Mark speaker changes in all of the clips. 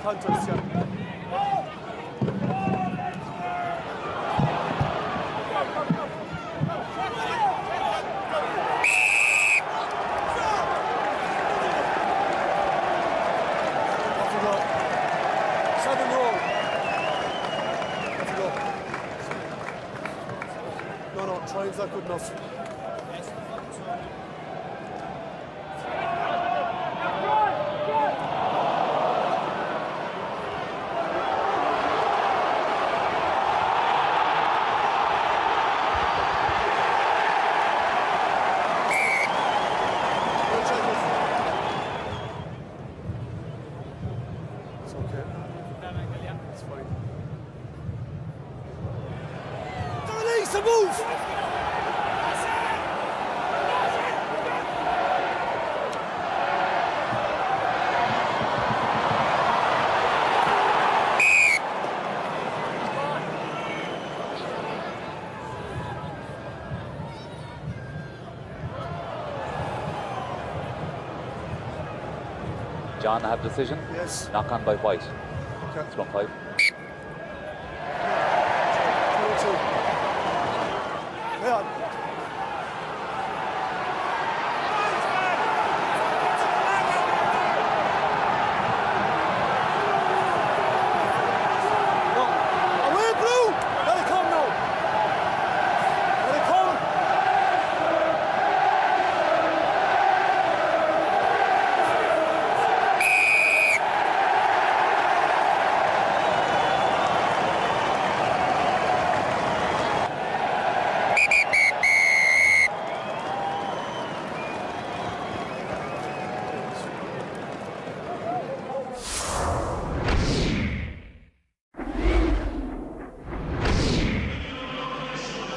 Speaker 1: context, yeah. Off you go. 7 roll. Off you go. No, trying's not good enough. Move!
Speaker 2: John, have decision?
Speaker 1: Yes.
Speaker 2: Knock on by White.
Speaker 1: Okay.
Speaker 2: It's 1-5.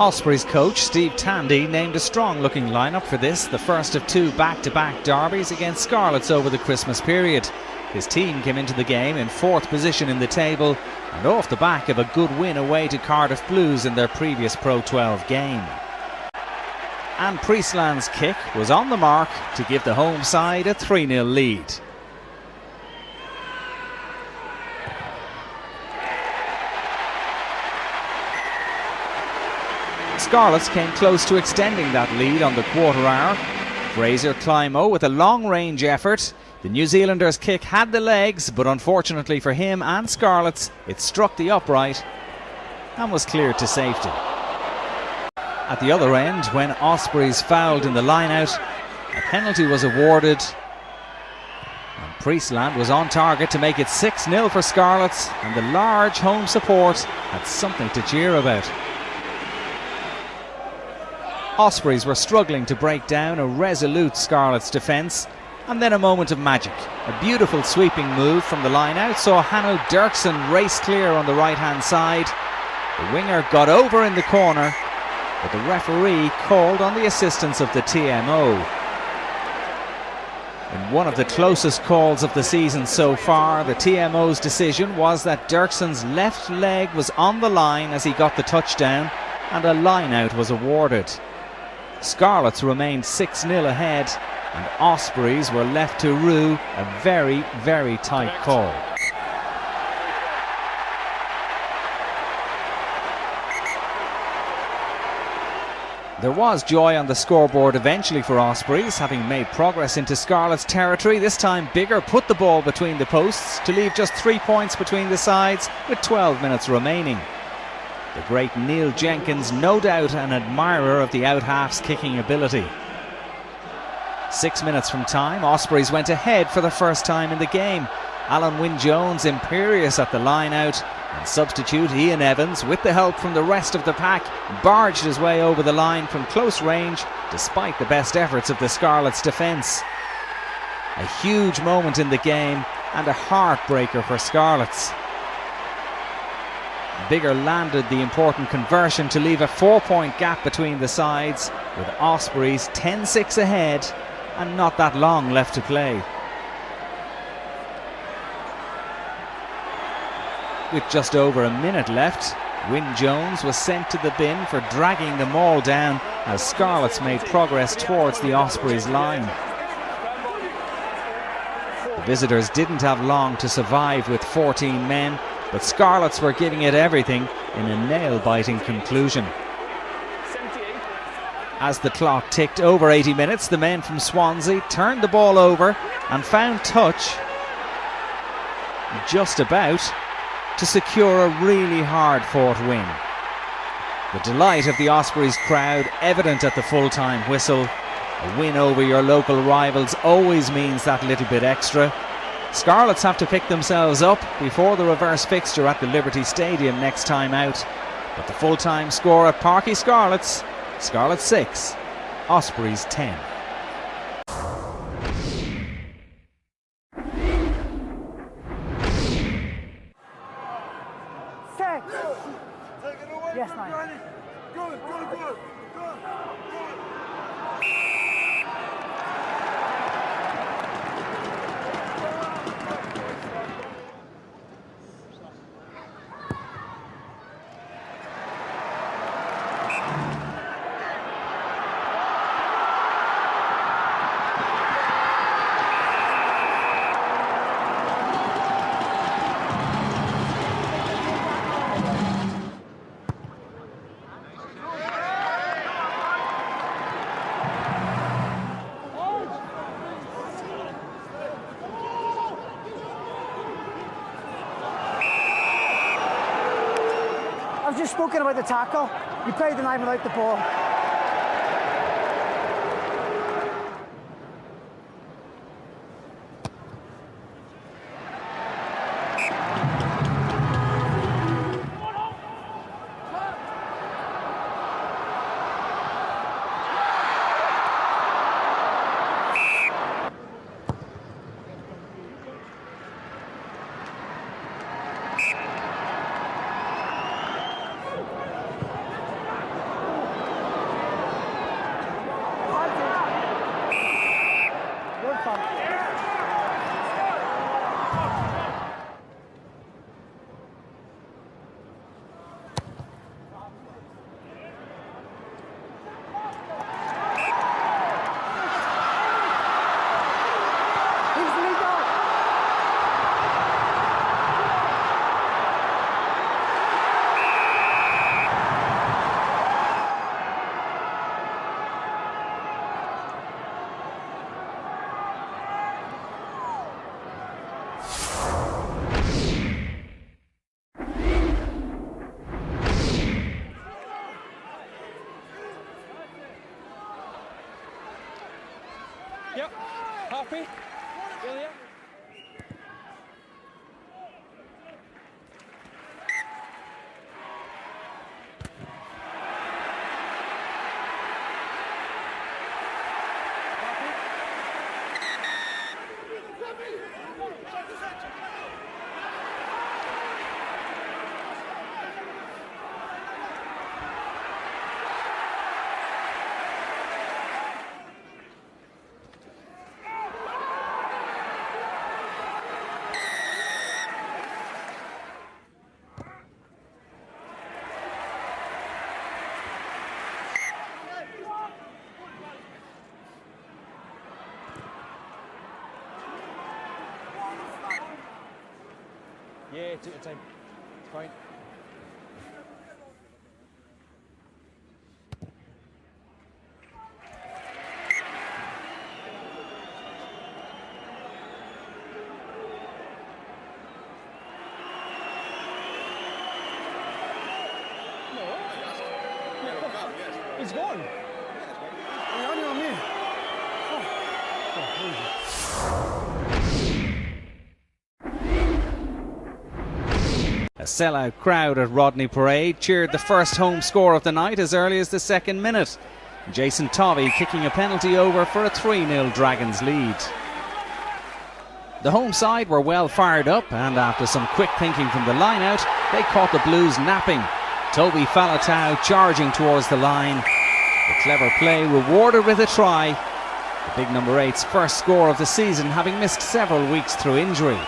Speaker 3: Ospreys coach Steve Tandy named a strong-looking lineup for this, the first of 2 back-to-back derbies against Scarlets over the Christmas period. His team came into the game in 4th position in the table and off the back of a good win away to Cardiff Blues in their previous Pro12 game. And Priestland's kick was on the mark to give the home side a 3-0 lead. Scarlets came close to extending that lead on the quarter hour. Fraser Climo with a long-range effort. The New Zealander's kick had the legs, but unfortunately for him and Scarlets, it struck the upright and was cleared to safety. At the other end, when Ospreys fouled in the line-out, a penalty was awarded. And Priestland was on target to make it 6-0 for Scarlets, and the large home support had something to cheer about. Ospreys were struggling to break down a resolute Scarlets defence, and then a moment of magic. A beautiful sweeping move from the line-out saw Hanno Dirksen race clear on the right-hand side. The winger got over in the corner, but the referee called on the assistance of the TMO. In one of the closest calls of the season so far, the TMO's decision was that Dirksen's left leg was on the line as he got the touchdown, and a line-out was awarded. Scarlets remained 6-0 ahead, and Ospreys were left to rue a very, very tight call. There was joy on the scoreboard eventually for Ospreys, having made progress into Scarlets territory. This time Bigger put the ball between the posts to leave just 3 points between the sides with 12 minutes remaining. The great Neil Jenkins, no doubt an admirer of the out-half's kicking ability. 6 minutes from time, Ospreys went ahead for the first time in the game. Alan Wynne-Jones imperious at the line-out, and substitute Ian Evans, with the help from the rest of the pack, barged his way over the line from close range despite the best efforts of the Scarlets' defence. A huge moment in the game and a heartbreaker for Scarlets. Bigger landed the important conversion to leave a 4-point gap between the sides, with Ospreys 10-6 ahead and not that long left to play. With just over a minute left, Wynne-Jones was sent to the bin for dragging the maul down as Scarlets made progress towards the Ospreys line. The visitors didn't have long to survive with 14 men, but Scarlets were giving it everything in a nail-biting conclusion. As the clock ticked over 80 minutes, the men from Swansea turned the ball over and found touch, just about, to secure a really hard-fought win. The delight of the Ospreys crowd evident at the full-time whistle. A win over your local rivals always means that little bit extra. Scarlets have to pick themselves up before the reverse fixture at the Liberty Stadium next time out. But the full-time score at Parky Scarlets, Scarlets 6, Ospreys 10.
Speaker 2: Yes, mate. Good. I've just spoken about the tackle. You played the line without the ball.
Speaker 4: Yep. Happy? Will you? Yeah, take your time. It's fine. He's gone.
Speaker 1: You're only on me.
Speaker 3: A sellout crowd at Rodney Parade cheered the first home score of the night as early as the second minute. Jason Tovey kicking a penalty over for a 3-0 Dragons lead. The home side were well fired up, and after some quick thinking from the line-out, they caught the Blues napping. Toby Falatau charging towards the line. The clever play rewarded with a try. The big number 8's first score of the season, having missed several weeks through injury.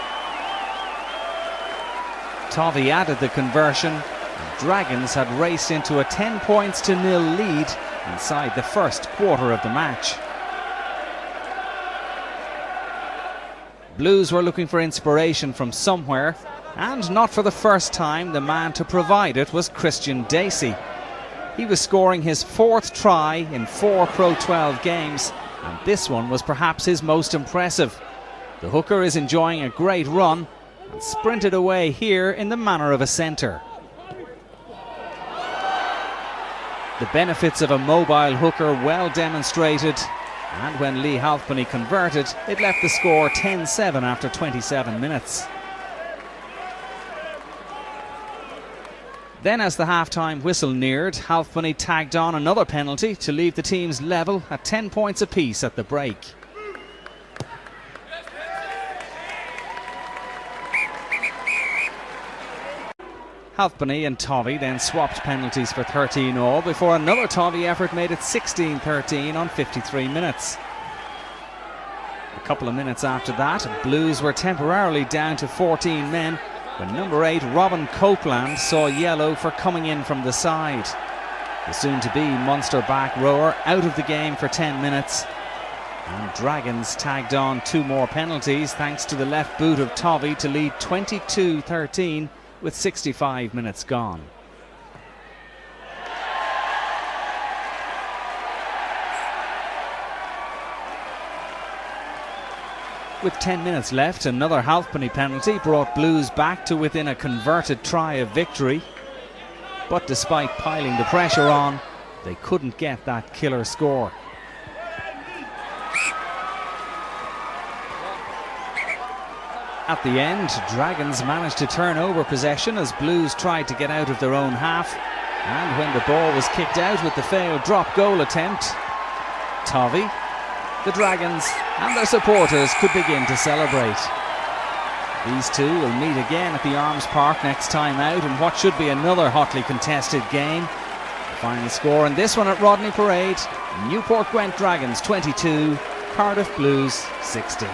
Speaker 3: Tovey added the conversion, and Dragons had raced into a 10 points to 0 lead inside the first quarter of the match. Blues were looking for inspiration from somewhere, and not for the first time the man to provide it was Christian Dacey. He was scoring his 4th try in 4 Pro12 games, and this one was perhaps his most impressive. The hooker is enjoying a great run and sprinted away here in the manner of a centre. The benefits of a mobile hooker well demonstrated, and when Lee Halfpenny converted, it left the score 10-7 after 27 minutes. Then as the half-time whistle neared, Halfpenny tagged on another penalty to leave the teams level at 10 points apiece at the break. Halfpenny and Tovey then swapped penalties for 13 all before another Tovey effort made it 16-13 on 53 minutes. A couple of minutes after that, Blues were temporarily down to 14 men when number 8 Robin Copeland saw yellow for coming in from the side. The soon-to-be Munster back rower out of the game for 10 minutes, and Dragons tagged on 2 more penalties thanks to the left boot of Tovey to lead 22-13 with 65 minutes gone. With 10 minutes left, another Halfpenny penalty brought Blues back to within a converted try of victory. But despite piling the pressure on, they couldn't get that killer score. At the end, Dragons managed to turn over possession as Blues tried to get out of their own half. And when the ball was kicked out with the failed drop goal attempt, Tovey, the Dragons and their supporters could begin to celebrate. These two will meet again at the Arms Park next time out in what should be another hotly contested game. The final score in this one at Rodney Parade: Newport Gwent Dragons 22, Cardiff Blues 16.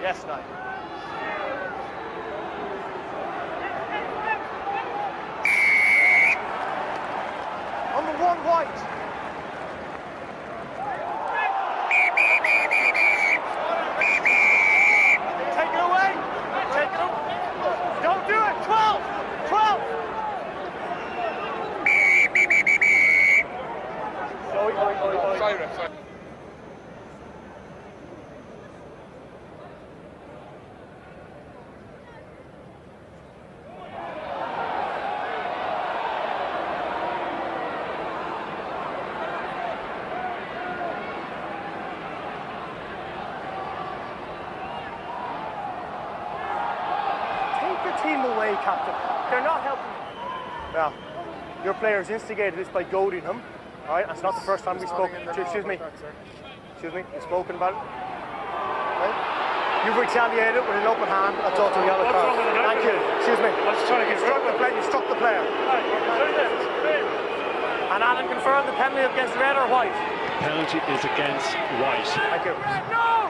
Speaker 5: Yes, Nine. On the 1 white. Take it away. Take it away. Don't do it. 12. 12. Sorry. Team away, Captain. They're not helping. Now, your players instigated this by goading him. All right, that's not the first time we spoke. Excuse me. Excuse me. You've spoken about it. Right? You've retaliated with an open hand. That's also a yellow card. Thank you. Excuse me. I was trying to get struck the player. You struck the player. And Alan confirmed the penalty against red or white.
Speaker 6: Penalty is against white.
Speaker 5: Thank you. No!